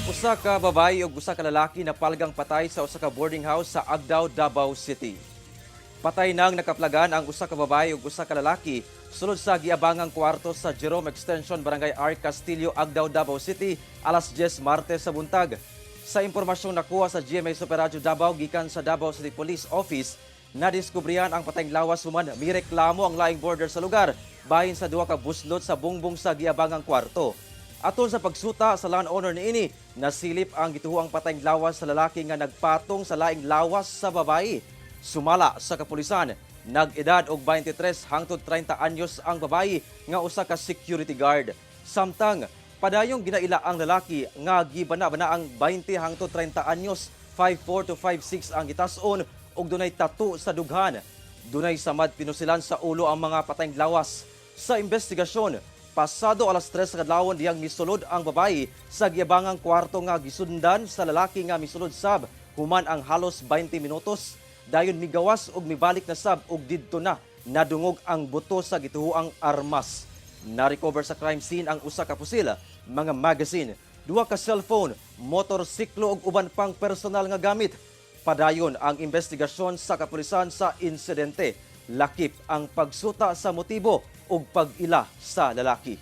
Usa ka babae ug usa ka lalaki napalgang patay sa usa ka boarding house sa Agdao, Davao City. Patay nang nakaplagan ang usa ka babae ug usa ka lalaki sulod sa giabangang kwarto sa Jerome Extension, Barangay R. Castillo, Agdao, Davao City, alas 10 Martes sa buntag. Sa impormasyong nakuha sa GMA Super Radio Davao gikan sa Davao City Police Office, nadiskubrihan ang patayng lawas human mireklamo ang laing border sa lugar bahin sa duha ka buslot sa bungbong sa giabangang kwarto. Aton sa pagsuta sa landowner niini, nasilip ang gituhuang patayng lawas sa lalaki nga nagpatong sa laing lawas sa babae. Sumala sa kapulisan, nag-edad og 23 hangtod 30 anyos ang babae nga usa ka security guard. Samtang padayong ginaila ang lalaki nga gibana-bana ang 20 hangtod 30 anyos, 5'4 to 5'6 ang gitas-on ug dunay tattoo sa dughan. Dunay samad pinusilan sa ulo ang mga patayng lawas. Sa investigasyon, pasado alas 3 sa kadlawon diyang misulod ang babae sa giabangang kwarto nga gisundan sa lalaki nga misulod sab human ang halos 20 minutos. Dayon migawas ug mibalik na sab ug didto na nadungog ang buto sa gituhuang armas. Na-recover sa crime scene ang usa ka pusil, mga magazine, duha ka cellphone, motorsiklo ug uban pang personal nga gamit. Padayon ang investigasyon sa kapulisan sa insidente. Lakip ang pagsuta sa motibo ug pag-ila sa lalaki.